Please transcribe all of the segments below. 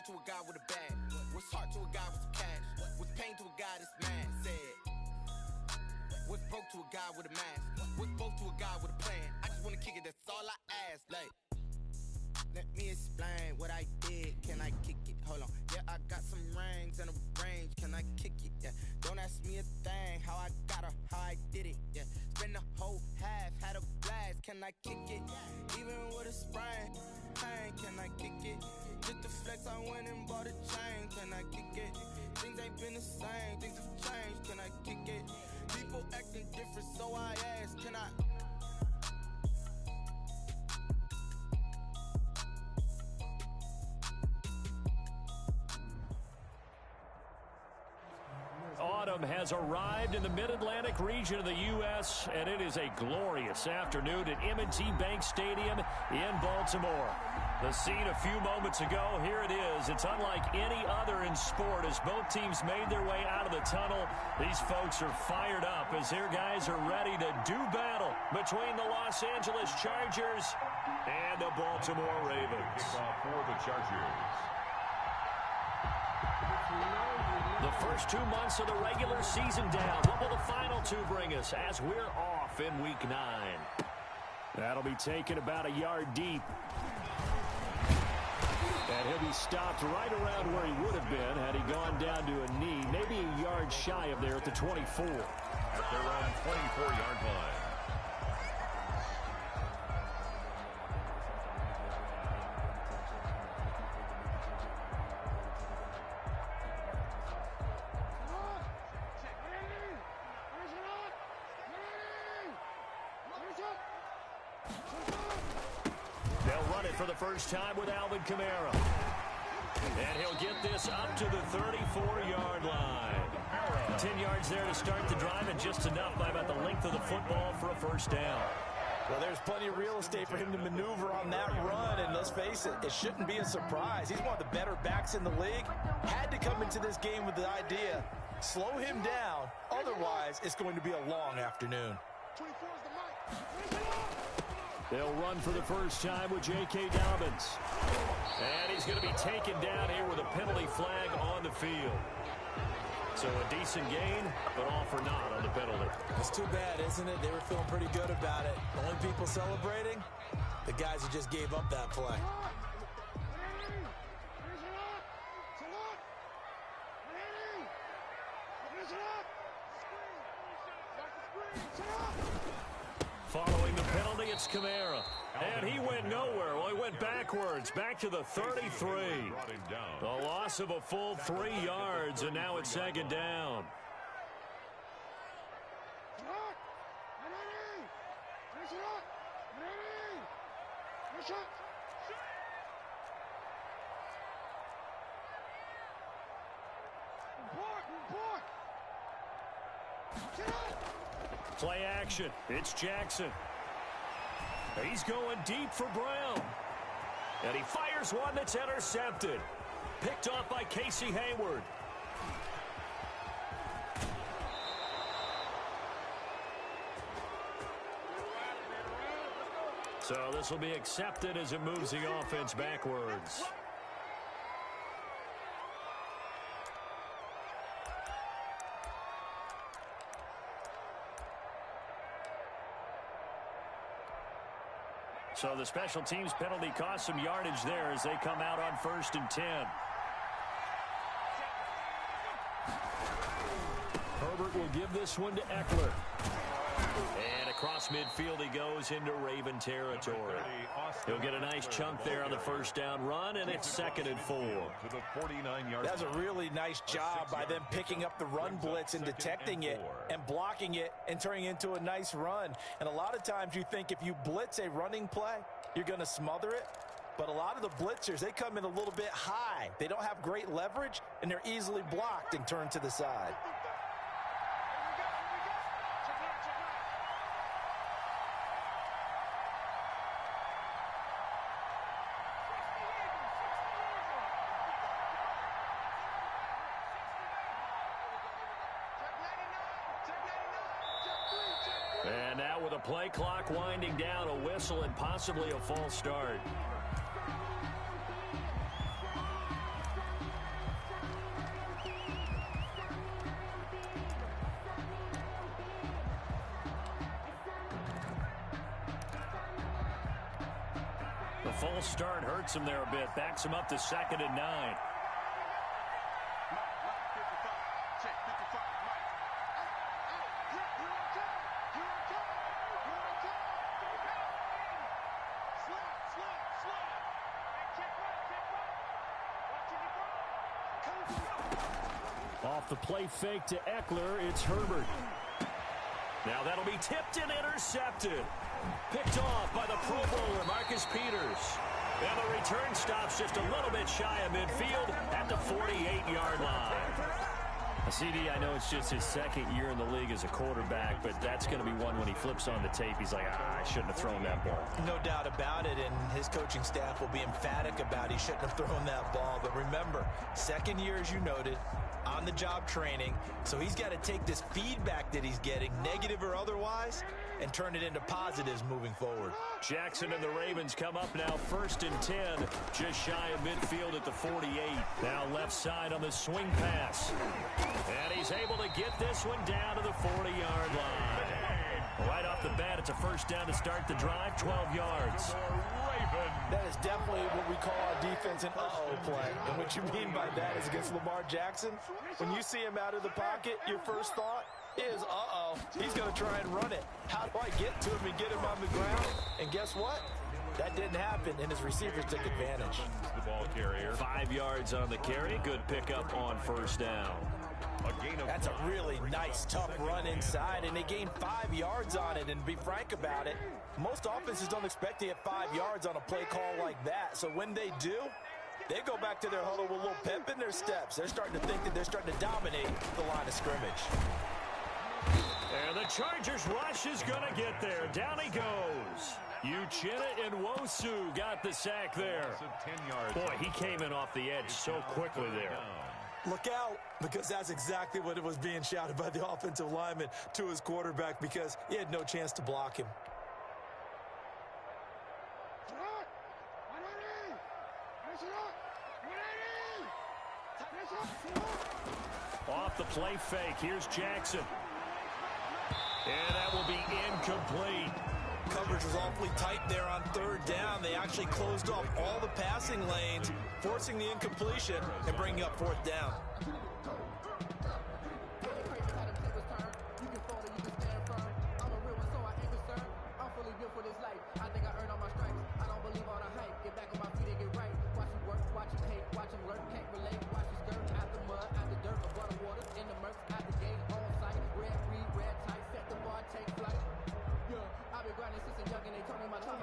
hard to a guy with a bag? What's hard to a guy with some cash? What's pain to a guy that's mad? Said. What's broke to a guy with a mask? What's broke to a guy with a plan? I just wanna kick it, that's all I ask. Like, let me explain what I did. Can I kick it? Hold on. Yeah, I got some rings and a range. Can I kick it? Yeah. Don't ask me a thing. How I got her, how I did it. Yeah. Spend the whole half, had a blast. Can I kick it? Even with a sprain. Pain, can I kick it? Just the flex, I went and bought a chain. Can I kick it? Things ain't been the same. Things have changed. Can I kick it? People acting different, so I ask. Can I? Autumn has arrived in the mid-Atlantic region of the U.S., and it is a glorious afternoon at M&T Bank Stadium in Baltimore. The scene a few moments ago, here it is. It's unlike any other in sport as both teams made their way out of the tunnel. These folks are fired up as their guys are ready to do battle between the Los Angeles Chargers and the Baltimore Ravens. For the Chargers. The first 2 months of the regular season down. What will the final two bring us as we're off in Week 9? That'll be taken about a yard deep. And he'll be stopped right around where he would have been had he gone down to a knee, maybe a yard shy of there at the 24. At their own 24-yard line. For the first time with Alvin Kamara. And he'll get this up to the 34-yard line. 10 yards there to start the drive, and just enough by about the length of the football for a first down. Well, there's plenty of real estate for him to maneuver on that run, and let's face it, it shouldn't be a surprise. He's one of the better backs in the league. Had to come into this game with the idea, slow him down, otherwise it's going to be a long afternoon. 24 is the mic. They'll run for the first time with J.K. Dobbins. And he's going to be taken down here with a penalty flag on the field. So a decent gain, but all for naught on the penalty. It's too bad, isn't it? They were feeling pretty good about it. The only people celebrating, the guys who just gave up that play. Following the penalty, it's Kamara. And he went nowhere. Well, he went backwards, back to the 33. A loss of a full 3 yards, and now it's second down. Play action. It's Jackson. He's going deep for Brown. And he fires one that's intercepted. Picked off by Casey Hayward. So this will be accepted as it moves the offense backwards. So the special teams penalty cost some yardage there as they come out on 1st and 10. Herbert will give this one to Eckler. And across midfield he goes into Raven territory. He'll get a nice chunk there on the first down run, and it's 2nd and 4. That's a really nice job by them picking up the run blitz and detecting it and blocking it and turning it into a nice run. And a lot of times you think if you blitz a running play, you're going to smother it. But a lot of the blitzers, they come in a little bit high. They don't have great leverage, and they're easily blocked and turned to the side. And now with a play clock winding down, a whistle and possibly a false start. The full start hurts him there a bit. Backs him up to 2nd and 9. Off the play fake to Eckler, it's Herbert. Now that'll be tipped and intercepted. Picked off by the Pro Bowler, Marcus Peters. And the return stops just a little bit shy of midfield at the 48-yard line. CD, I know it's just his 2nd year in the league as a quarterback, but that's going to be one when he flips on the tape. He's like, I shouldn't have thrown that ball. No doubt about it, and his coaching staff will be emphatic about he shouldn't have thrown that ball. But remember, 2nd year, as you noted, on-the-job training, so he's got to take this feedback that he's getting, negative or otherwise, and turn it into positives moving forward. Jackson and the Ravens come up now 1st and 10, just shy of midfield at the 48. Now left side on the swing pass. And he's able to get this one down to the 40-yard line. Right off the bat, it's a first down to start the drive, 12 yards. That is definitely what we call on defense an uh-oh play. And what you mean by that is against Lamar Jackson, when you see him out of the pocket, your first thought is, uh-oh, he's going to try and run it. How do I get to him and get him on the ground? And guess what? That didn't happen, and his receivers took advantage. The ball carrier. 5 yards on the carry. Good pickup on first down. That's a really nice, tough run inside, and they gained 5 yards on it. And to be frank about it, most offenses don't expect to get 5 yards on a play call like that. So when they do, they go back to their huddle with a little pep in their steps. They're starting to think that they're starting to dominate the line of scrimmage. And the Chargers rush is going to get there. Down he goes. Uchenna and Nwosu got the sack there. Boy, he came in off the edge so quickly there. Look out, because that's exactly what it was being shouted by the offensive lineman to his quarterback, because he had no chance to block him. Off the play fake, here's Jackson. And that will be incomplete. Coverage was awfully tight there on 3rd down. They actually closed off all the passing lanes, forcing the incompletion and bringing up 4th down.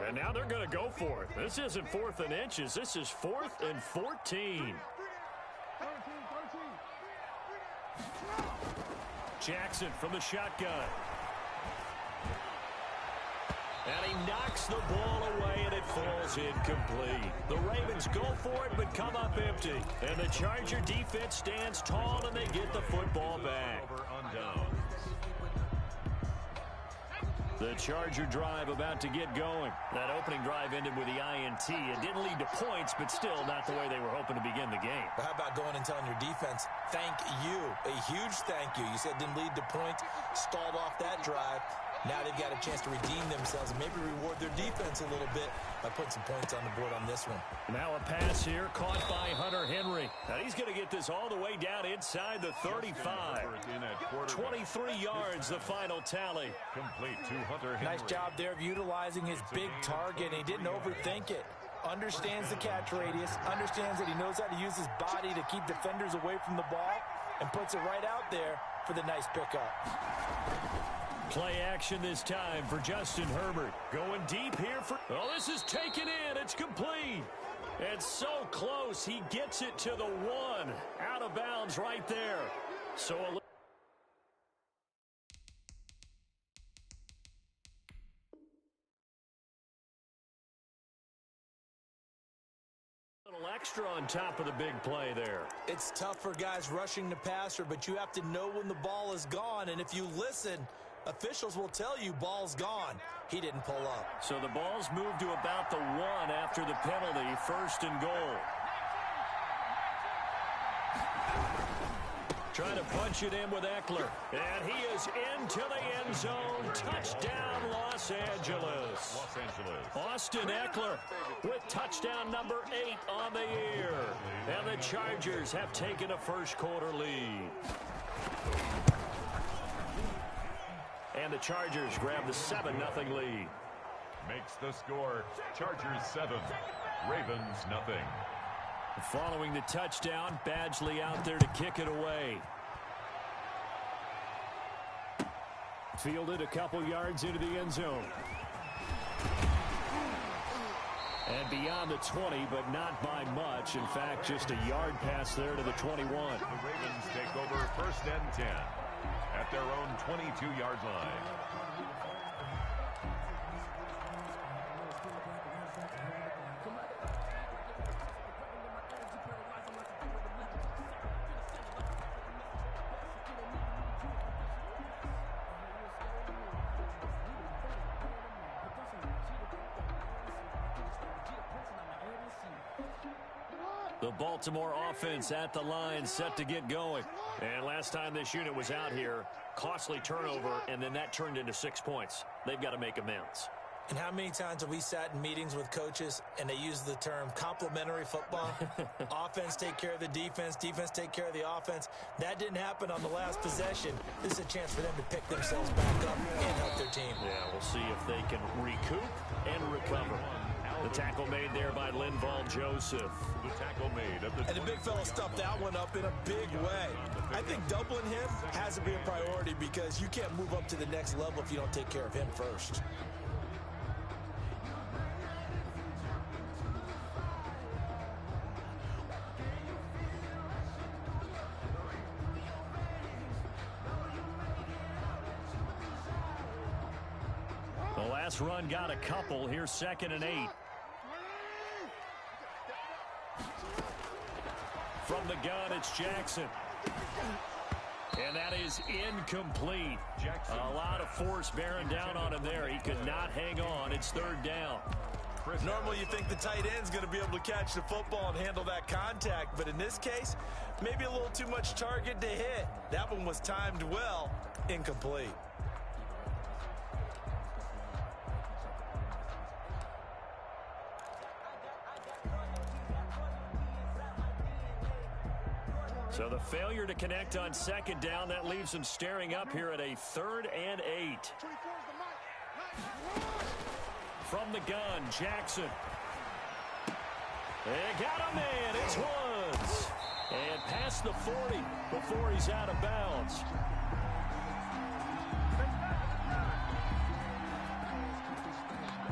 And now they're going to go for it. This isn't 4th and inches. This is 4th and 14. Jackson from the shotgun. And he knocks the ball away, and it falls incomplete. The Ravens go for it, but come up empty. And the Charger defense stands tall, and they get the football back. Over on down. The Charger drive about to get going. That opening drive ended with the INT. It didn't lead to points, but still not the way they were hoping to begin the game. But how about going and telling your defense, thank you, a huge thank you. You said didn't lead to points, stalled off that drive. Now they've got a chance to redeem themselves and maybe reward their defense a little bit by putting some points on the board on this one. Now a pass here caught by Hunter Henry. Now he's going to get this all the way down inside the 35. 23 yards, the final tally. Complete to Hunter Henry. Nice job there of utilizing his big target. He didn't overthink it. Understands the catch radius, understands that he knows how to use his body to keep defenders away from the ball, and puts it right out there for the nice pickup. Play action this time for Justin Herbert. Going deep here for... Oh, this is taken in. It's complete. It's so close. He gets it to the 1. Out of bounds right there. So a little extra on top of the big play there. It's tough for guys rushing the passer, but you have to know when the ball is gone. And if you listen, officials will tell you ball's gone. He didn't pull up. So the ball's moved to about the 1 after the penalty. 1st and goal. Trying to punch it in with Eckler. And he is into the end zone. Touchdown, Los Angeles. Los Angeles. Austin Eckler with touchdown number 8 on the year. And the Chargers have taken a first-quarter lead. And the Chargers grab the 7-0 lead. Makes the score Chargers 7, Ravens nothing. Following the touchdown, Badgley out there to kick it away. Fielded a couple yards into the end zone. And beyond the 20, but not by much. In fact, just a yard pass there to the 21. The Ravens take over 1st and 10 at their own 22-yard line. The Baltimore offense at the line, set to get going. And last time this unit was out here, costly turnover, and then that turned into 6 points. They've got to make amends. And how many times have we sat in meetings with coaches and they use the term complementary football? Offense take care of the defense, defense take care of the offense. That didn't happen on the last possession. This is a chance for them to pick themselves back up and help their team. Yeah, we'll see if they can recoup and recover. The tackle made there by Linval Joseph. The tackle made at the And the big fella stuffed that one up in a big way. I think doubling him has to be a priority because you can't move up to the next level if you don't take care of him first. The last run got a couple. Here's 2nd and 8. From the gun, it's Jackson. And that is incomplete. Jackson. A lot of force bearing down on him there. He could not hang on. It's 3rd down. Normally you think the tight end's going to be able to catch the football and handle that contact, but in this case, maybe a little too much target to hit. That one was timed well, incomplete. So the failure to connect on 2nd down, that leaves them staring up here at a 3rd and 8. From the gun, Jackson. They got a man. It's Woods. And past the 40 before he's out of bounds.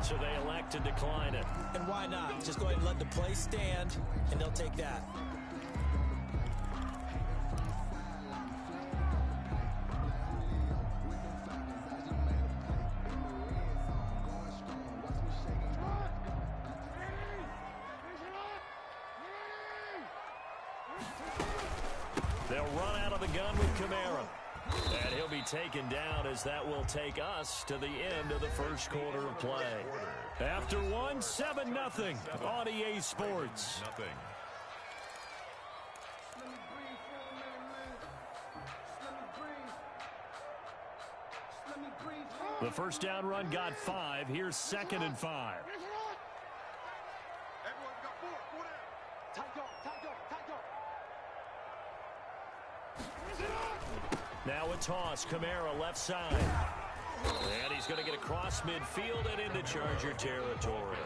So they elect to decline it. And why not? Just go ahead and let the play stand, and they'll take that. They'll run out of the gun with Kamara. And he'll be taken down as that will take us to the end of the first quarter of play. After 7-0 on EA Sports. Nothing. The first down run got 5. Here's 2nd and 5. Now a toss. Kamara left side. And he's going to get across midfield and into Charger territory.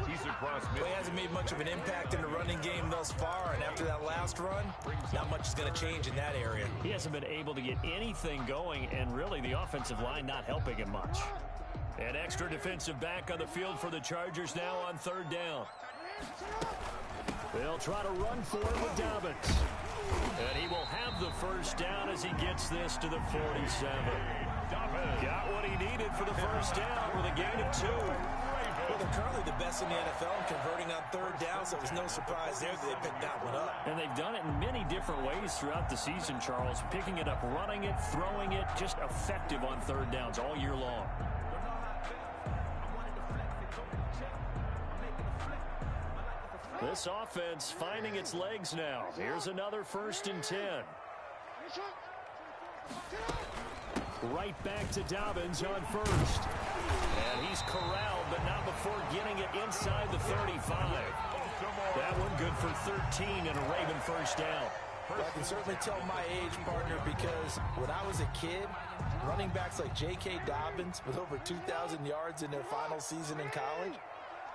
He's across midfield. Well, he hasn't made much of an impact in the running game thus far, and after that last run, not much is going to change in that area. He hasn't been able to get anything going, and really the offensive line not helping him much. An extra defensive back on the field for the Chargers now on 3rd down. They'll try to run for it with Dobbins. And he will have the first down as he gets this to the 47. Got what he needed for the first down with a gain of 2. Well, they're currently the best in the NFL in converting on 3rd down, so it was no surprise there that they picked that one up. And they've done it in many different ways throughout the season, Charles. Picking it up, running it, throwing it, just effective on 3rd downs all year long. This offense finding its legs now. Here's another 1st and 10. Right back to Dobbins on first. And he's corralled, but not before getting it inside the 35. That one good for 13 and a Raven first down. Well, I can certainly tell my age, partner, because when I was a kid, running backs like J.K. Dobbins with over 2,000 yards in their final season in college,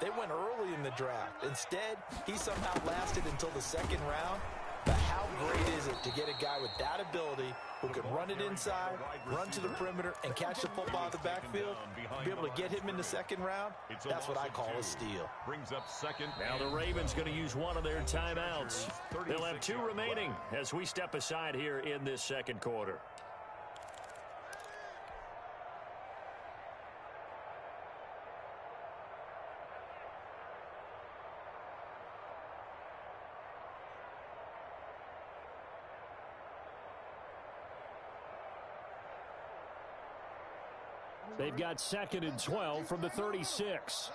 they went early in the draft. Instead, he somehow lasted until the second round. But how great is it to get a guy with that ability who can run it inside, run to the perimeter, and catch the football out of the backfield? Be able to get him in the second round? That's what I call a steal. Brings up second. Now the Ravens going to use one of their timeouts. They'll have 2 remaining as we step aside here in this second quarter. They've got 2nd and 12 from the 36.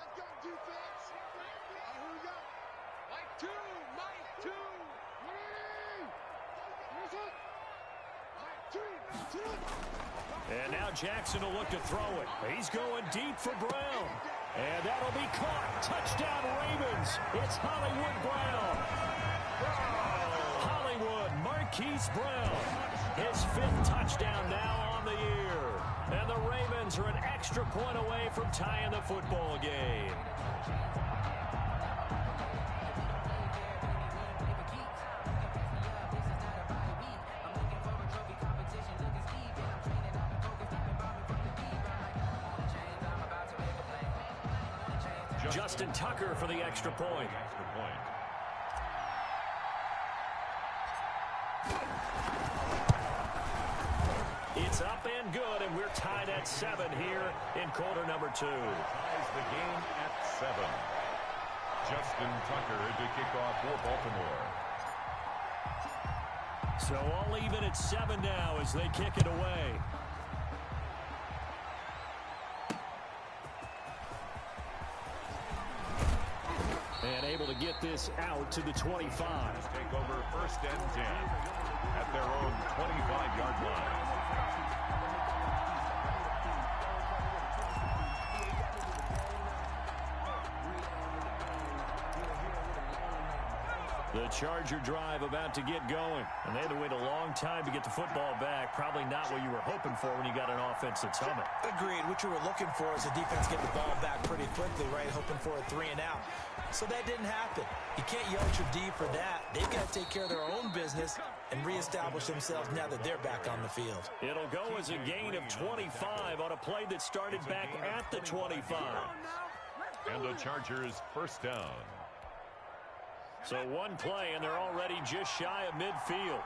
And now Jackson will look to throw it. He's going deep for Brown. And that'll be caught. Touchdown Ravens. It's Hollywood Brown. Hollywood Marquise Brown. His 5th touchdown now on the year. And the Ravens are an extra point away from tying the football game. Justin Tucker for the extra point. It's up and good, and we're tied at 7 here in quarter number 2. Ties the game at 7. Justin Tucker to kick off for Baltimore. So all even at 7 now as they kick it away. And able to get this out to the 25. Take over 1st and 10 at their own 25-yard line. The Charger drive about to get going. And they had to wait a long time to get the football back. Probably not what you were hoping for when you got an offense that's humming. Agreed. What you were looking for is the defense get the ball back pretty quickly, right? Hoping for a 3 and out. So that didn't happen. You can't yell at your D for that. They've got to take care of their own business and reestablish themselves now that they're back on the field. It'll go as a gain of 25 on a play that started back at the 25. And the Chargers 1st down. So one play, and they're already just shy of midfield.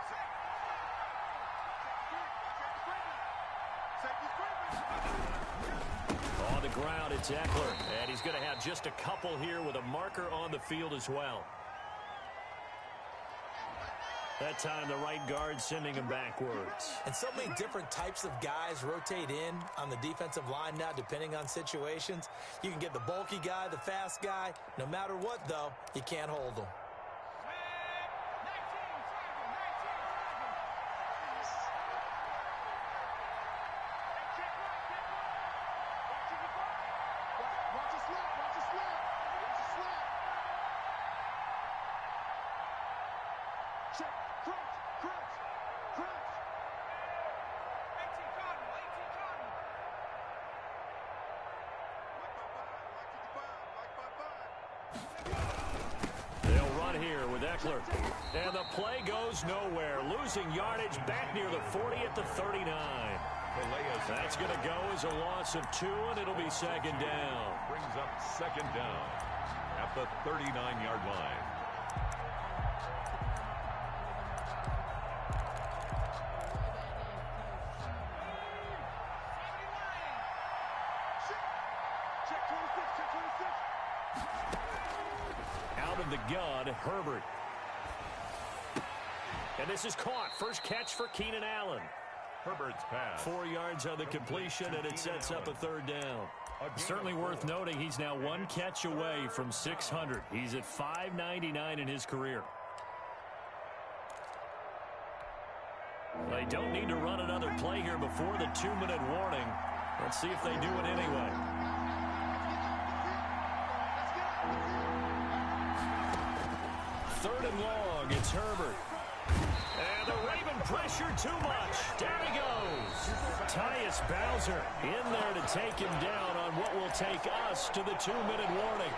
On the ground, it's Eckler. And he's going to have just a couple here with a marker on the field as well. That time, the right guard sending him backwards. And so many different types of guys rotate in on the defensive line now, depending on situations. You can get the bulky guy, the fast guy. No matter what, though, you can't hold them. And the play goes nowhere. Losing yardage back near the 40 at the 39. That's going to go as a loss of 2, and it'll be 2nd down. Brings up 2nd down at the 39-yard line. Out of the gun, Herbert. And this is caught. First catch for Keenan Allen. Herbert's pass. 4 yards on the completion, and it sets up a 3rd down. Certainly worth noting he's now 1 catch away from 600. He's at 599 in his career. They don't need to run another play here before the 2-minute warning. Let's see if they do it anyway. Third and long, it's Herbert. And the Raven pressure too much. Down he goes. Tyus Bowser in there to take him down on what will take us to the 2-minute warning.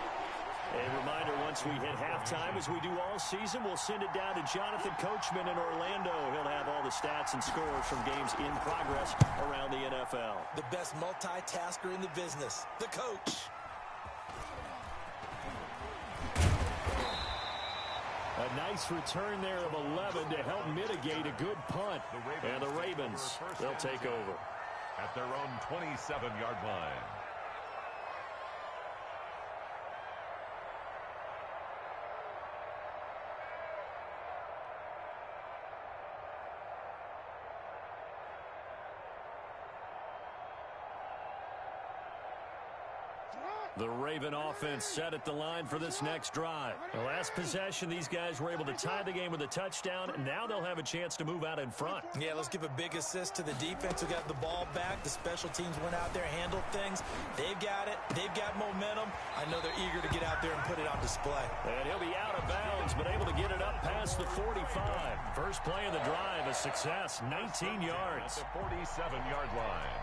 A reminder, once we hit halftime, as we do all season, we'll send it down to Jonathan Coachman in Orlando. He'll have all the stats and scores from games in progress around the NFL. The best multitasker in the business, the coach. A nice return there of 11 to help mitigate a good punt. And the Ravens, they'll take over. At their own 27-yard line. The Raven offense set at the line for this next drive. The last possession, these guys were able to tie the game with a touchdown. Now they'll have a chance to move out in front. Yeah, let's give a big assist to the defense who got the ball back. The special teams went out there, handled things. They've got it. They've got momentum. I know they're eager to get out there and put it on display. And he'll be out of bounds, but able to get it up past the 45. First play of the drive, a success, 19 yards. At the 47-yard line.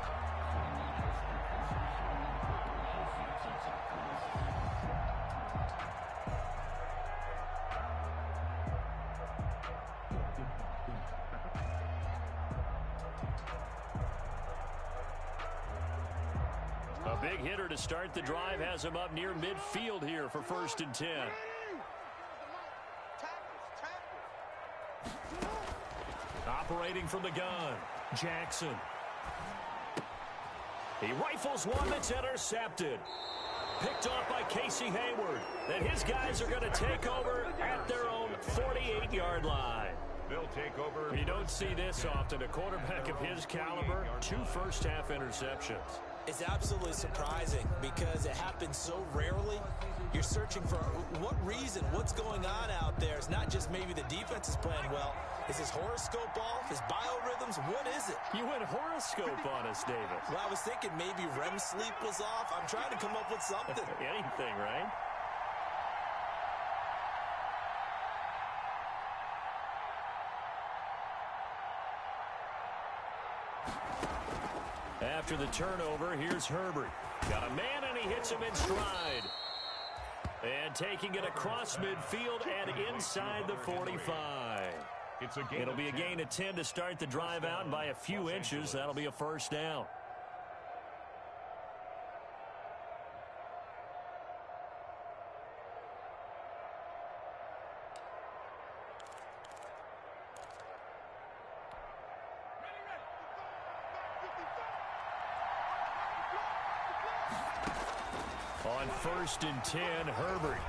A big hitter to start the drive has him up near midfield here for 1st and 10. Operating from the gun, Jackson. He rifles one that's intercepted. Picked off by Casey Hayward. And his guys are going to take over at their own 48-yard line. They'll take over. You don't see this often. A quarterback of his caliber, 2 first-half interceptions. It's absolutely surprising because it happens so rarely. You're searching for what reason, what's going on out there. It's not just maybe the defense is playing well. Is his horoscope off? His biorhythms? What is it? You went horoscope on us, David. Well, I was thinking maybe REM sleep was off. I'm trying to come up with something. Anything, right? After the turnover, here's Herbert. Got a man, and he hits him in stride. And taking it across midfield and inside the 45. It'll be a gain of 10 to start the drive out, and by a few inches, that'll be a first down. On 1st and 10, Herbert.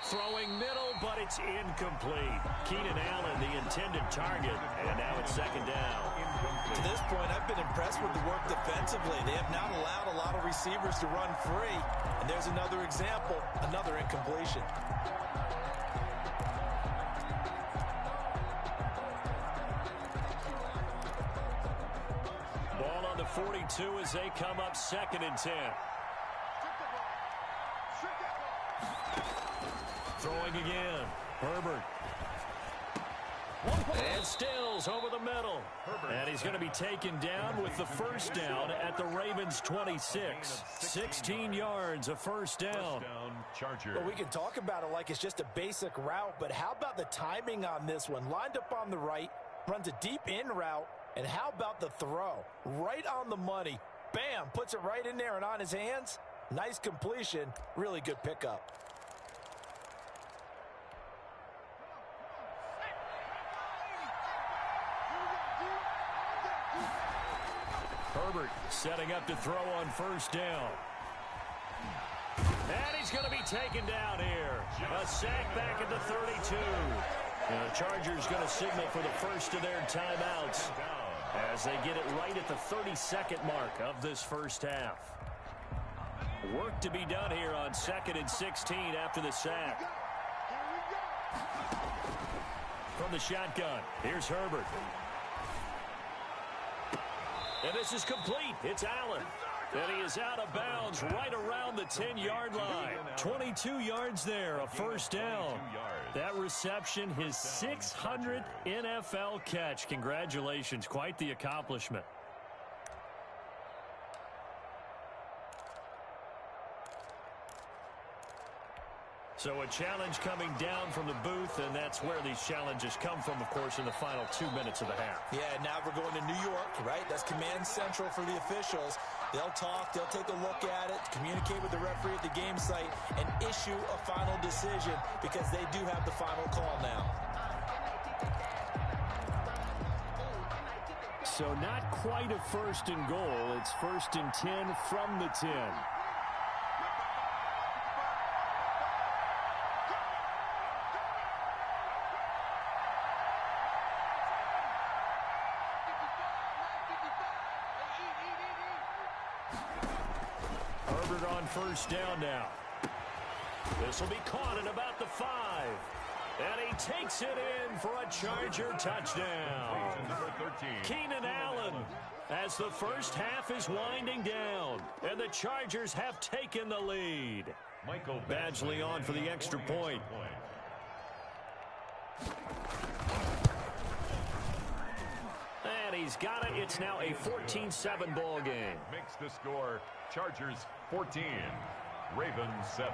Throwing middle, but it's incomplete. Keenan Allen, the intended target, and now it's 2nd down. To this point, I've been impressed with the work defensively. They have not allowed a lot of receivers to run free. And there's another example, another incompletion. Ball on the 42 as they come up 2nd and 10. Throwing again. Herbert. And Stills over the middle. And he's going to be taken down with the first down at the Ravens' 26. 16 yards, a first down. Charger. Well, we can talk about it like it's just a basic route, but how about the timing on this one? Lined up on the right, runs a deep in route, and how about the throw? Right on the money. Bam, puts it right in there and on his hands. Nice completion, really good pickup. Herbert setting up to throw on first down. And he's going to be taken down here. A sack back at the 32. And the Chargers going to signal for the first of their timeouts as they get it right at the 32nd mark of this first half. Work to be done here on 2nd and 16 after the sack. from the shotgun. Here's Herbert. And this is complete. It's Allen. And he is out of bounds right around the 10-yard line. 22 yards there, a first down. That reception, his 600th NFL catch. Congratulations, quite the accomplishment. So a challenge coming down from the booth, and that's where these challenges come from, of course, in the final 2 minutes of the half. Yeah, now we're going to New York, right? That's command central for the officials. They'll talk, they'll take a look at it, communicate with the referee at the game site, and issue a final decision because they do have the final call now. So not quite a first and goal. It's first and 10 from the 10. On first down now. This will be caught at about the 5. And he takes it in for a Charger touchdown. Keenan Allen, as the first half is winding down. And the Chargers have taken the lead. Badgley on for the extra point. And he's got it. It's now a 14-7 ball game. Makes the score Chargers 14, Ravens 7.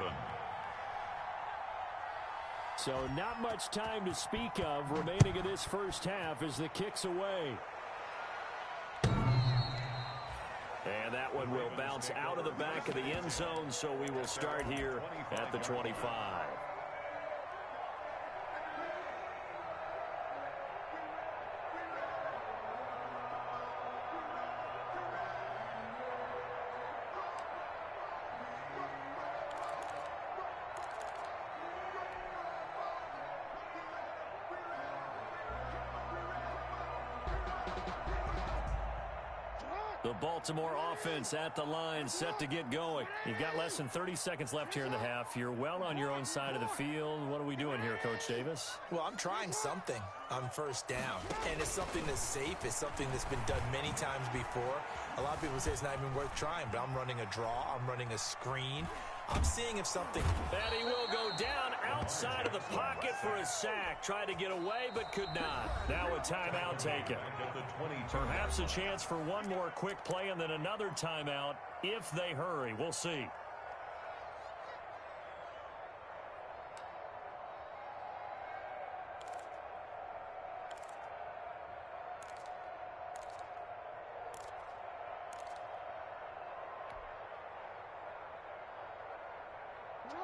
So not much time to speak of remaining in this first half as the kick's away. And that one will bounce out of the back of the end zone, so we will start here at the 25. The Baltimore offense at the line, set to get going. You've got less than 30 seconds left here in the half. You're well on your own side of the field. What are we doing here, Coach Davis? Well, I'm trying something on first down, and it's something that's safe. It's something that's been done many times before. A lot of people say it's not even worth trying, but I'm running a draw. I'm running a screen. I'm seeing if something... And he will go down outside of the pocket for a sack. Tried to get away, but could not. Now a timeout taken. Perhaps a chance for one more quick play and then another timeout if they hurry. We'll see.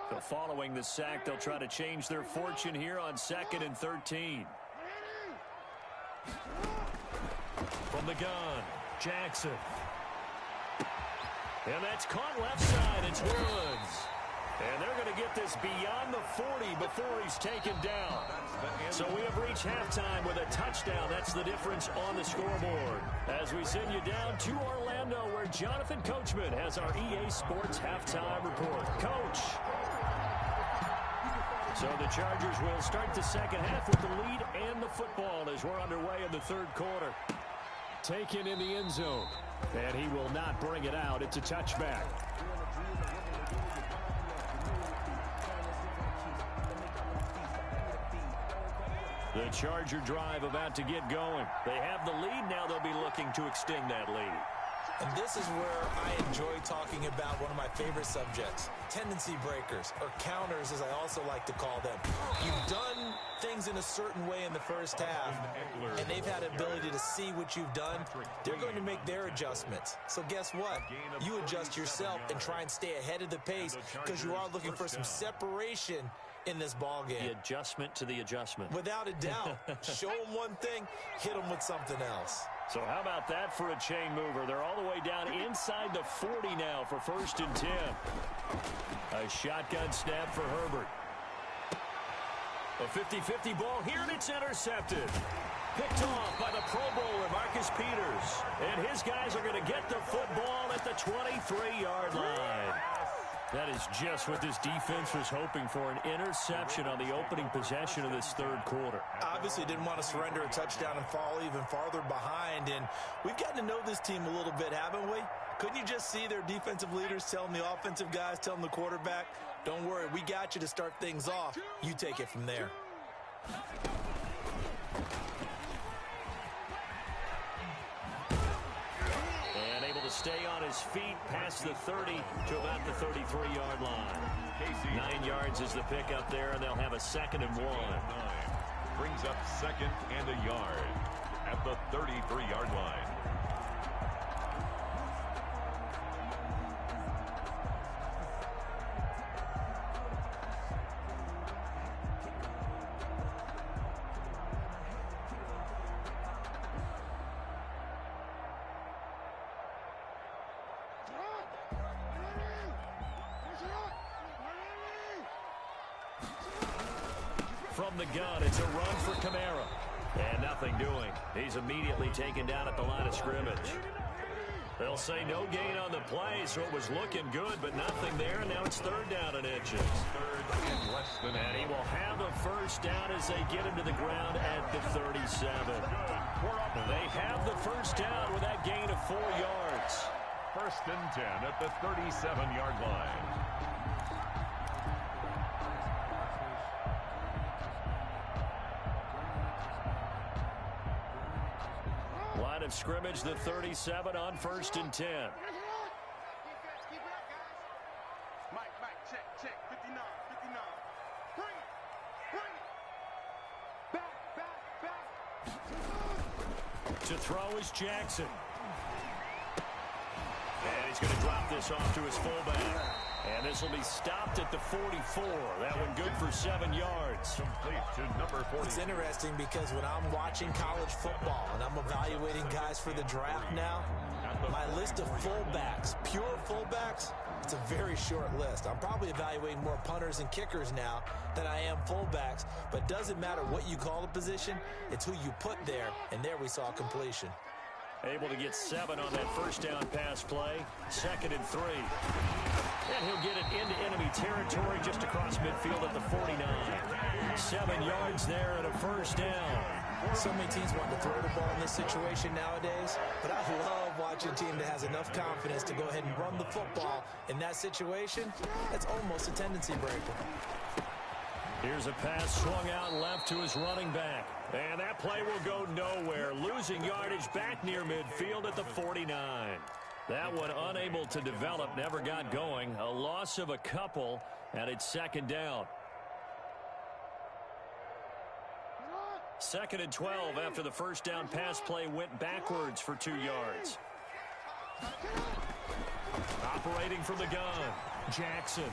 So following the sack, they'll try to change their fortune here on 2nd and 13. From the gun, Jackson. And that's caught left side. It's Woods. And they're going to get this beyond the 40 before he's taken down. So we have reached halftime with a touchdown. That's the difference on the scoreboard. As we send you down to Orlando, where Jonathan Coachman has our EA Sports halftime report. Coach. So the Chargers will start the second half with the lead and the football as we're underway in the third quarter. Taken in the end zone. And he will not bring it out. It's a touchback. The Charger drive about to get going. They have the lead. Now they'll be looking to extend that lead. And this is where I enjoy talking about one of my favorite subjects, tendency breakers, or counters as I also like to call them. You've done things in a certain way in the first half, and they've had ability to see what you've done. They're going to make their adjustments. So guess what? You adjust yourself and try and stay ahead of the pace because you are looking for some separation in this ball game. The adjustment to the adjustment. Without a doubt. Show them one thing, hit them with something else. So how about that for a chain mover? They're all the way down inside the 40 now for 1st and 10. A shotgun snap for Herbert. A 50-50 ball here, and it's intercepted. Picked off by the Pro Bowler, Marcus Peters. And his guys are going to get the football at the 23-yard line. That is just what this defense was hoping for, an interception on the opening possession of this third quarter. Obviously didn't want to surrender a touchdown and fall even farther behind, and we've gotten to know this team a little bit, haven't we? Couldn't you just see their defensive leaders telling the offensive guys, telling the quarterback, don't worry, we got you to start things off. You take it from there. And able to stay on his feet past the 30 to about the 33-yard line. 9 yards is the pickup there, and they'll have a 2nd and 1. Brings up 2nd and a yard at the 33-yard line. From the gun, it's a run for Kamara. And nothing doing. He's immediately taken down at the line of scrimmage. They'll say no gain on the play, so it was looking good, but nothing there. And now it's 3rd down and inches. 3rd and less than. And he will have a 1st down as they get him to the ground at the 37. They have the 1st down with that gain of 4 yards. 1st and 10 at the 37-yard line. Line of scrimmage, the 37 on 1st and 10. Mike, check, 59. Bring it. Back. To throw is Jackson. And he's going to drop this off to his fullback. And this will be stopped at the 44. That one good for 7 yards. Complete to number 40. It's interesting because when I'm watching college football and I'm evaluating guys for the draft now, my list of fullbacks, pure fullbacks, it's a very short list. I'm probably evaluating more punters and kickers now than I am fullbacks, but it doesn't matter what you call the position, it's who you put there, and there we saw completion. Able to get 7 on that 1st down pass play. 2nd and 3. And he'll get it into enemy territory just across midfield at the 49. 7 yards there and a 1st down. So many teams want to throw the ball in this situation nowadays, but I love watching a team that has enough confidence to go ahead and run the football in that situation. That's almost a tendency breaker. Here's a pass swung out left to his running back. And that play will go nowhere. Losing yardage back near midfield at the 49. That one unable to develop, never got going. A loss of a couple, and it's 2nd down. 2nd and 12 after the 1st down pass play went backwards for 2 yards. Operating from the gun, Jackson.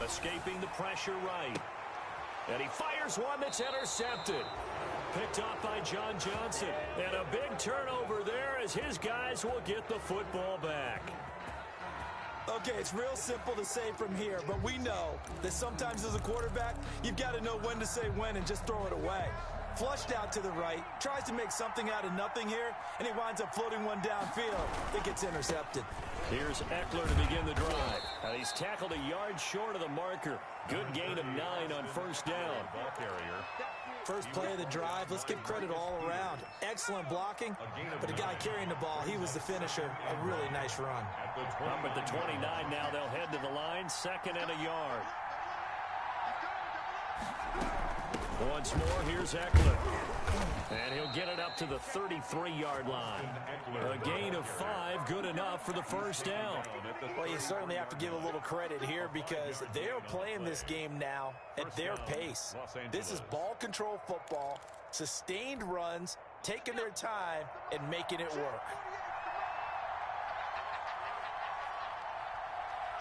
Escaping the pressure right. And he fires one that's intercepted. Picked off by John Johnson. And a big turnover there as his guys will get the football back. Okay, it's real simple to say from here, but we know that sometimes as a quarterback, you've got to know when to say when and just throw it away. Flushed out to the right, tries to make something out of nothing here, and he winds up floating one downfield that gets intercepted. Here's Eckler to begin the drive. And he's tackled a yard short of the marker. Good gain of 9 on 1st down. Ball carrier. First play of the drive, let's give credit all around. Excellent blocking, but the guy carrying the ball, he was the finisher. A really nice run. Up at the 29 now, they'll head to the line. 2nd and a yard. Once more, here's Eckler. And he'll get it up to the 33-yard line. A gain of 5, good enough for the 1st down. Well, you certainly have to give a little credit here because they're playing this game now at their pace. This is ball control football, sustained runs, taking their time, and making it work.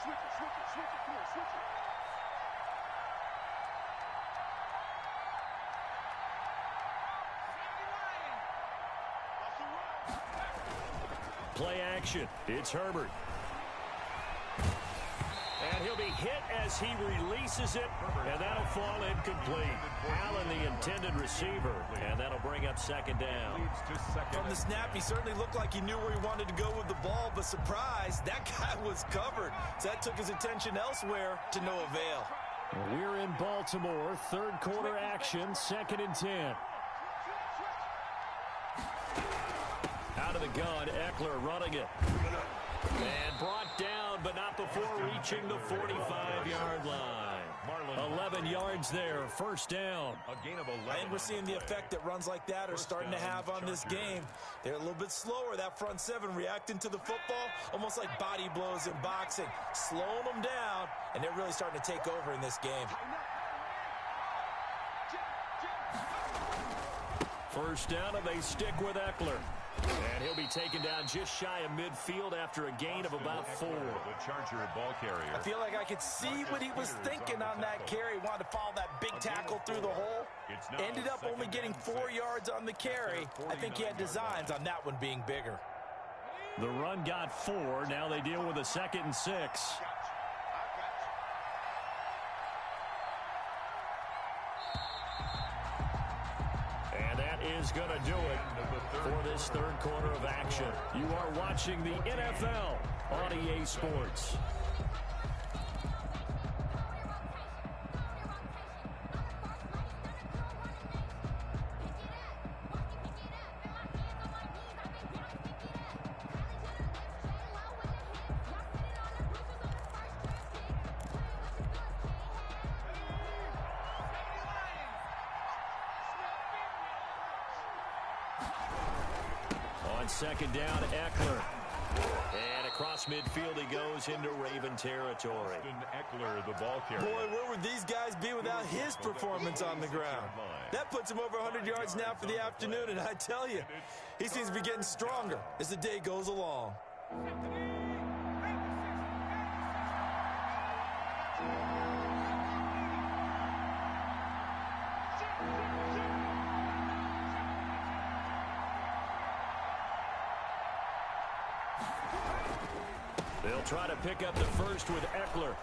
Switch it. Come on, switch it. Play action. It's Herbert. And he'll be be hit as he releases it, and that'll fall incomplete. Allen, the intended receiver, and that'll bring up second down. From the snap, he certainly looked like he knew where he wanted to go with the ball, but surprise, that guy was covered. So that took his attention elsewhere to no avail. We're in Baltimore, third quarter action, 2nd and 10. Out of the gun, Eckler running it. And brought down, but not before reaching the 45-yard line. 11 yards there, first down. I think we're seeing the effect that runs like that are starting to have on this game. They're a little bit slower, that front seven, reacting to the football, almost like body blows in boxing, slowing them down, and they're really starting to take over in this game. First down, and they stick with Eckler. And he'll be taken down just shy of midfield after a gain of about 4. The Charger ball carrier. I feel like I could see what he was thinking on that carry. Wanted to follow that big tackle through the hole. Ended up only getting 4 yards on the carry. I think he had designs on that one being bigger. The run got 4. Now they deal with a 2nd and 6. And that is going to do it for this third quarter of action. You are watching the NFL on EA Sports. On second down, Eckler. And across midfield he goes into Raven territory. Eckler, the ball carrier. Boy, where would these guys be without his performance on the ground? That puts him over 100 yards now for the afternoon, and I tell you, he seems to be getting stronger as the day goes along. They'll try to pick up the first with Eckler.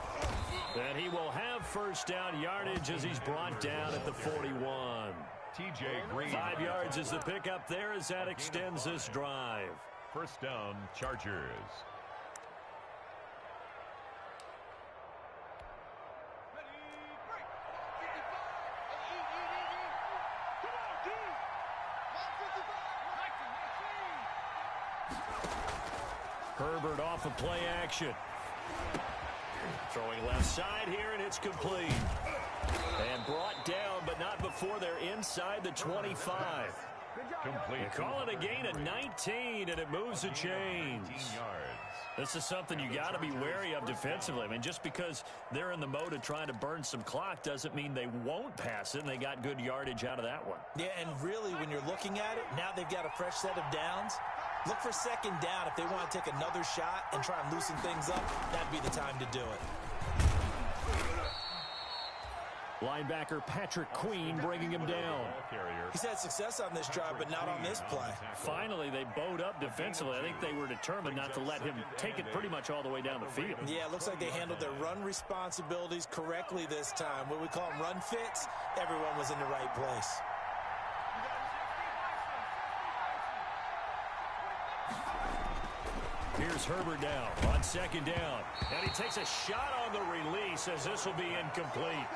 And he will have first down yardage as he's brought down at the 41. TJ Green. 5 yards is the pickup there as that extends this drive. First down, Chargers. Herbert off of play action. Throwing left side here, and it's complete. And brought down, but not before they're inside the 25. Complete. They call it a gain of 19, and it moves the chains. This is something you got to be wary of defensively. I mean, just because they're in the mode of trying to burn some clock doesn't mean they won't pass it, and they got good yardage out of that one. Yeah, and really, when you're looking at it, now they've got a fresh set of downs. Look for second down if they want to take another shot and try and loosen things up. That'd be the time to do it. Linebacker Patrick Queen bringing him down. He's had success on this drive, but not on this play. Finally, they bowed up defensively. I think they were determined not to let him take it pretty much all the way down the field. Yeah, it looks like they handled their run responsibilities correctly this time. What we call them run fits, everyone was in the right place. Here's Herbert now on second down. And he takes a shot on the release as this will be incomplete.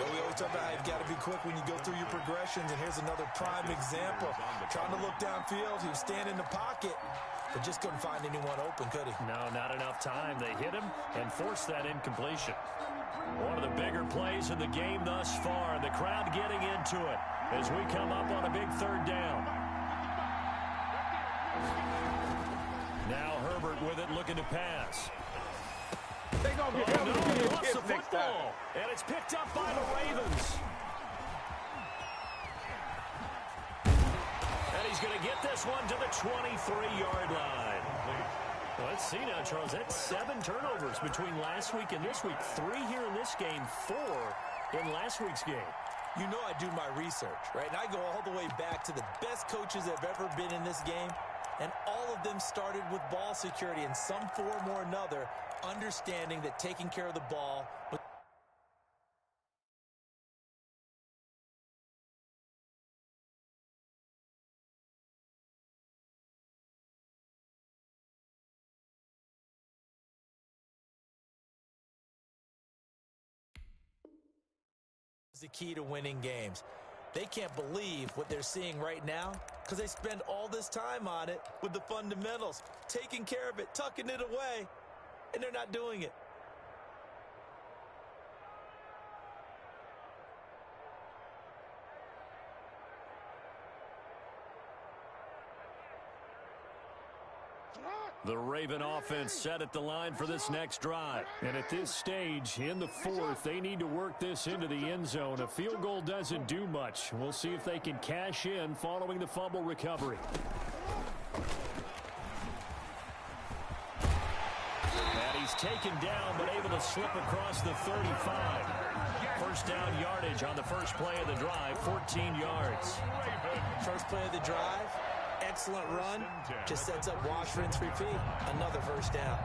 Well, we always talk about how you've got to be quick when you go through your progressions, and here's another prime example. Trying to look downfield, he was standing in the pocket, but just couldn't find anyone open, could he? No, not enough time. They hit him and forced that incompletion. One of the bigger plays in the game thus far, and the crowd getting into it as we come up on a big third down. Now Herbert with it, looking to pass. They gonna get Oh, no, he lost the next time. football, and it's picked up by the Ravens. And he's going to get this one to the 23-yard line. Well, let's see now, Charles. That's 7 turnovers between last week and this week. 3 here in this game, 4 in last week's game. You know I do my research, right? And I go all the way back to the best coaches that have ever been in this game. And all of them started with ball security in some form or another, understanding that taking care of the ball was the key to winning games. They can't believe what they're seeing right now because they spend all this time on it with the fundamentals, taking care of it, tucking it away, and they're not doing it. The Raven offense set at the line for this next drive. And at this stage, in the fourth, they need to work this into the end zone. A field goal doesn't do much. We'll see if they can cash in following the fumble recovery. And he's taken down, but able to slip across the 35. First down yardage on the first play of the drive, 14 yards. First play of the drive. Excellent run. Just sets up wash, rinse, repeat. Another first down.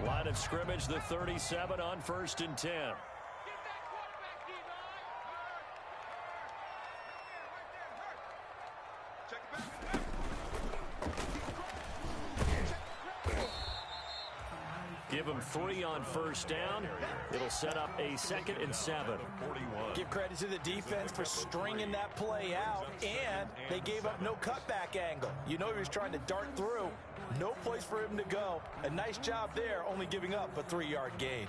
Line of scrimmage, the 37 on 1st and 10. Give him 3 on first down. It'll set up a 2nd and 7. Give credit to the defense for stringing that play out, and they gave up no cutback angle. You know he was trying to dart through. No place for him to go. A nice job there, only giving up a 3-yard gain.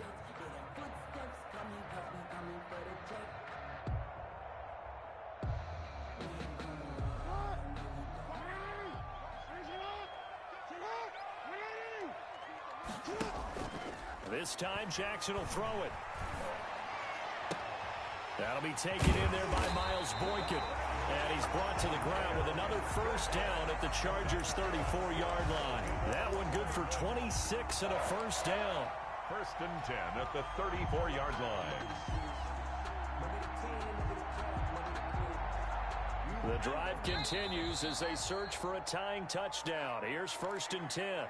This time, Jackson will throw it. That'll be taken in there by Miles Boykin. And he's brought to the ground with another first down at the Chargers' 34-yard line. That one good for 26 and a first down. 1st and 10 at the 34-yard line. The drive continues as they search for a tying touchdown. Here's 1st and 10.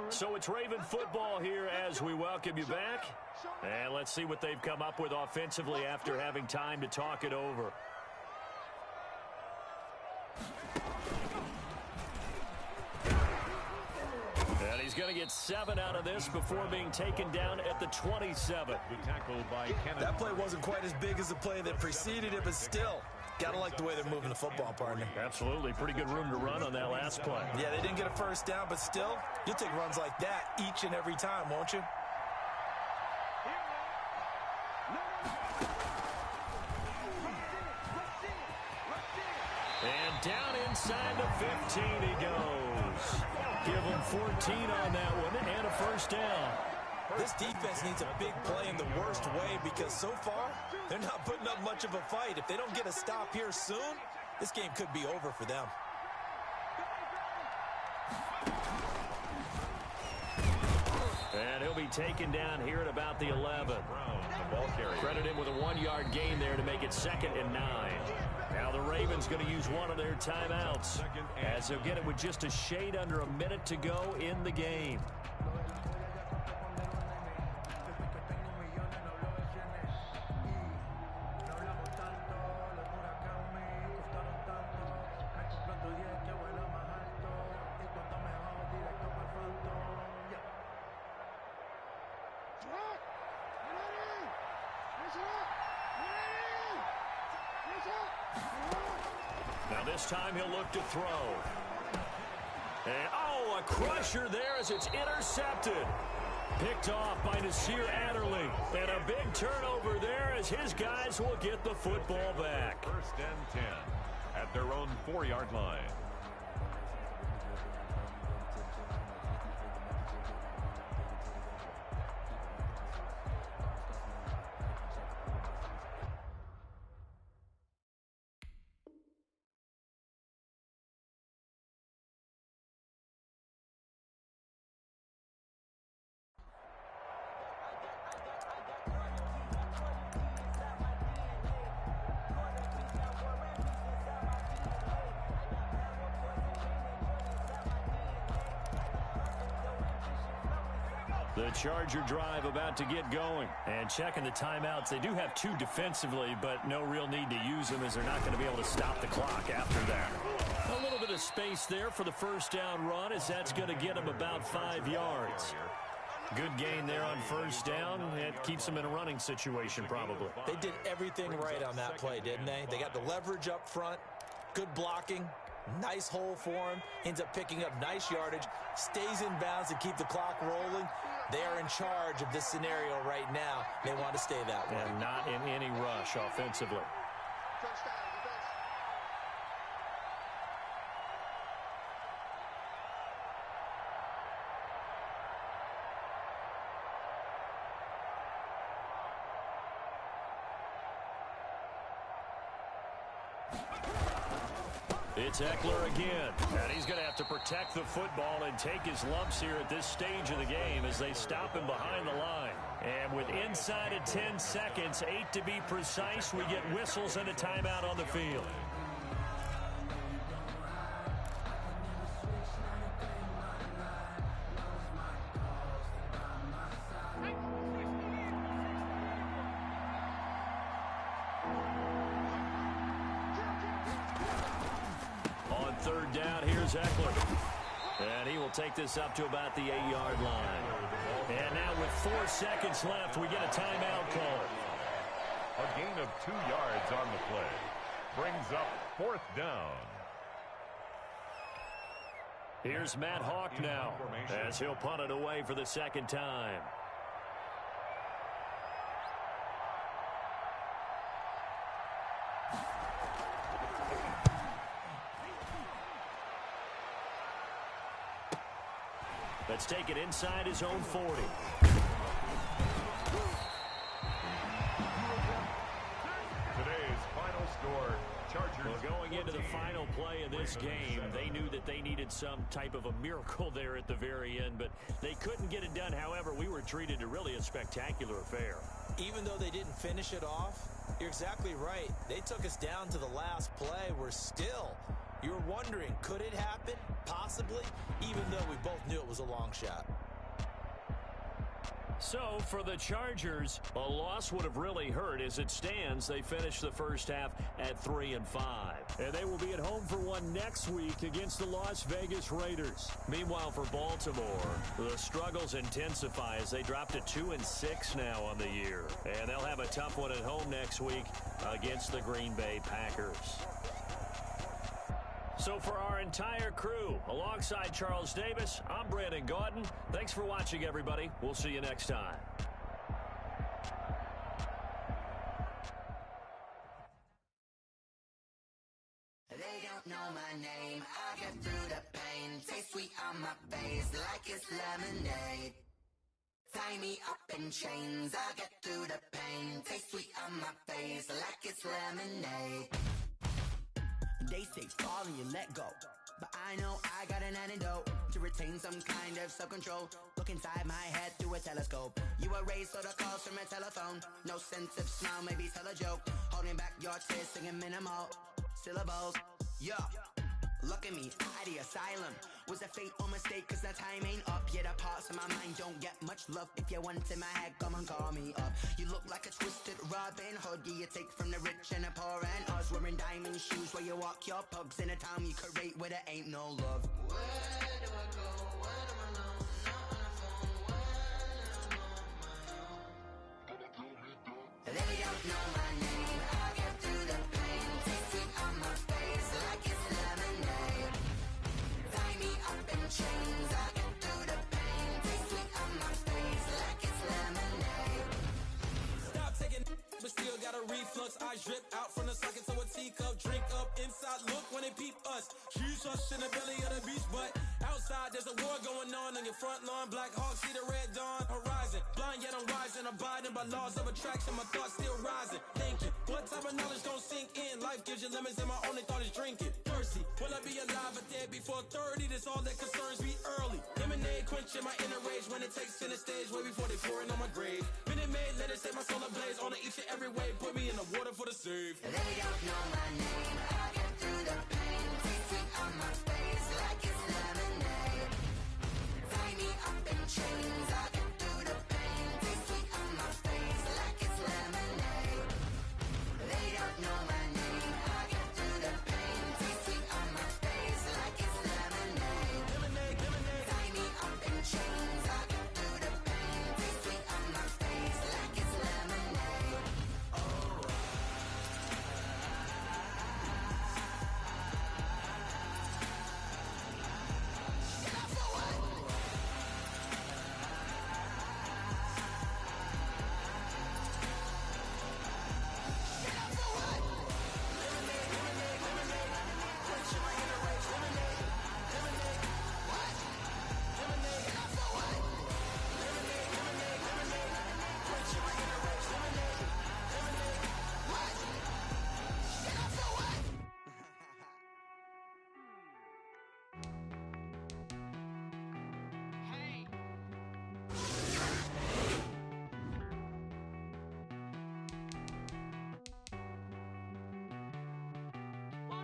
So it's Raven football here as we welcome you back. And let's see what they've come up with offensively after having time to talk it over. And he's going to get 7 out of this before being taken down at the 27. That play wasn't quite as big as the play that preceded it, but still, gotta like the way they're moving the football, partner. Absolutely. Pretty good room to run on that last play. Yeah, they didn't get a first down, but still, you'll take runs like that each and every time, won't you? And down inside the 15 he goes. Give him 14 on that one and a first down. This defense needs a big play in the worst way because so far, they're not putting up much of a fight. If they don't get a stop here soon, this game could be over for them. And he'll be taken down here at about the 11. Credit him with a 1-yard gain there to make it 2nd and 9. Now the Ravens going to use one of their timeouts as they'll get it with just a shade under a minute to go in the game. Now this time he'll look to throw. And, oh, a crusher there as it's intercepted. Picked off by Nasir Adderley. And a big turnover there as his guys will get the football back. 1st and 10 at their own 4-yard line. The Charger drive about to get going. And checking the timeouts, they do have 2 defensively, but no real need to use them as they're not going to be able to stop the clock after that. A little bit of space there for the first down run as that's going to get them about 5 yards. Good gain there on first down. It keeps them in a running situation probably. They did everything right on that play, didn't they? They got the leverage up front, good blocking, nice hole for him, ends up picking up nice yardage, stays in bounds to keep the clock rolling. They are in charge of this scenario right now. They want to stay that way. And not in any rush offensively. It's Eckler again, and he's going to have to protect the football and take his lumps here at this stage of the game as they stop him behind the line. And with inside of 10 seconds, 8 to be precise, we get whistles and a timeout on the field. Third down, here's Eckler. And he will take this up to about the 8-yard line. And now with 4 seconds left, we get a timeout call. A gain of 2 yards on the play. Brings up 4th down. Here's Matt Hawk now as he'll punt it away for the second time. Let's take it inside his own 40. Today's final score, Chargers. Well, going into the final play of this game, they knew that they needed some type of a miracle there at the very end, but they couldn't get it done. However, we were treated to really a spectacular affair. Even though they didn't finish it off, you're exactly right. They took us down to the last play. We're still... You're wondering, could it happen? Possibly, even though we both knew it was a long shot. So, for the Chargers, a loss would have really hurt. As it stands, they finished the first half at 3-5. And they will be at home for one next week against the Las Vegas Raiders. Meanwhile, for Baltimore, the struggles intensify as they drop to 2-6 now on the year. And they'll have a tough one at home next week against the Green Bay Packers. So for our entire crew, alongside Charles Davis, I'm Brandon Gaudin. Thanks for watching, everybody. We'll see you next time. They don't know my name. I get through the pain. Taste sweet on my face like it's lemonade. Tie me up in chains. I get through the pain. Taste sweet on my face like it's lemonade. They say fall and you let go, but I know I got an antidote to retain some kind of self-control. Look inside my head through a telescope. You erase all the calls from a telephone. No sense of smile, maybe tell a joke. Holding back your tears, singing minimal syllables. Yeah, look at me, at the asylum. Was a fate or mistake, cause the time ain't up. Yeah, the parts of my mind don't get much love. If you want in my head, come and call me up. You look like a twisted Robin Hood. Yeah, you take from the rich and the poor and us. Wearing diamond shoes where you walk your pugs in a town you create where there ain't no love. Where do I go? When am I alone? Not on the phone. When I'm on my own. They don't know my name. I get through the pain. Taste sweet on my face like it's lemonade. Tie me up in chains. I get through the pain. Taste sweet on my face like it's lemonade. Stop taking but still got a reflux. I drip out from the socket to a teacup. Drink up inside, look when they peep us. Shoes us in the belly of the beach, but outside there's a war going on your front lawn. Black Hawk, see the red dawn horizon. Blind yet I'm rising, abiding by laws of attraction. My thoughts still rising. Thinking, what type of knowledge gon' sink in? Life gives you lemons and my only thought is drinking. Thirsty, will I be alive or dead before 30? That's all that concerns me early. Lemonade quenching my inner rage when it takes center stage way before they pouring on my grave. Minute Maid, let it set my soul ablaze on each and every way. Put me in the water for the save. They don't know my name. I get through the pain. Taste sweet on my face like it's lemonade. Tie me up in chains. I get through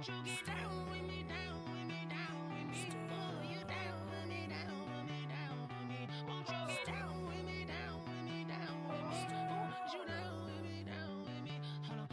Won't you get down with me, down with me, down with me? Oh, you down with me, down with me, down with me? Won't you get down with me, down with me, down with me? Oh, you down with me, down with me? Hold on.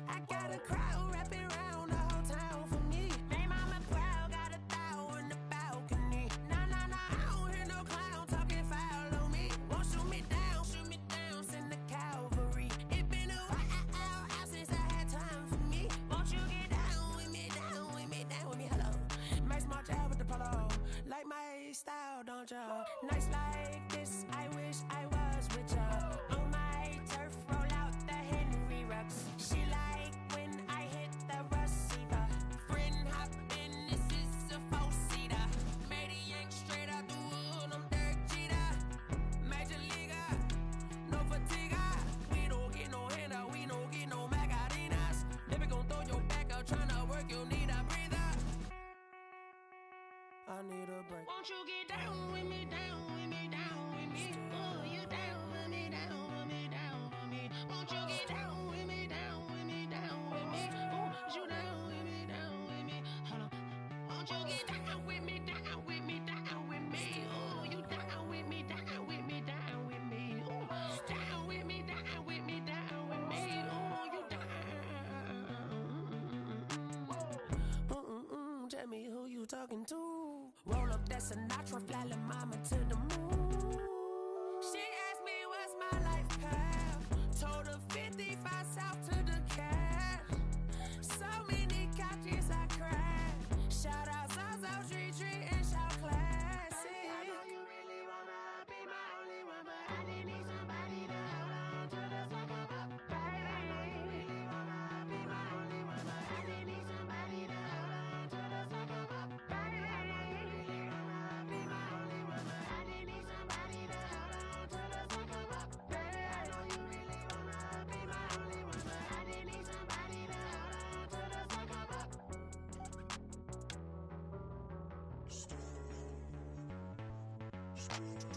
I got a crowd wrapping around the whole town for me. They mama proud, got a thou in the balcony. Nah, nah, nah, I don't hear no clown talking foul on me. Won't shoot me down, send the cavalry. It been a while since I had time for me. Won't you get down with me, down with me, down with me? Hello. Max March out with the polo. Like my style, don't ya? Nights like this, I wish I was with ya. On my turf, roll out the Henry Rux. She like when I hit the receiver. Friend hop in, this is a four-seater. Made a yank straight out the wood, I'm Derek Jeter. Major leaguer, no fatigue. We don't get no handout, we don't get no Macarinas. Baby gon' throw your back out, tryna work, you need a breather. I need a break. Won't you get down with me, down with me, down with me? Oh, you down with me, down with me, down with me? Won't you get down with me, down with me, down with me? Oh, you down with me, down with me? Hold on. Won't you get down with me, down with me, down with me? Oh, you down with me, down with me, down with me? Oh, down with me, down with me, down with me? Oh, you down. Tell me who you talking to. Roll up that Sinatra, fly la mama to the moon. She asked me what's my life path. Told her 55 south to the cash. So many couches I crashed. Shout out Zazo, Tree, and shout classic. I know you really wanna be my only one, but I didn't need somebody to hold on to the second up. Baby, I know you really wanna be my only one, but I didn't need somebody to hold on to the second up. Baby, I know you really wanna be my only one, but I didn't need somebody to hold on to the second up. Baby, I know you really wanna be my only one, but I didn't need somebody to hold on to the second up. Street.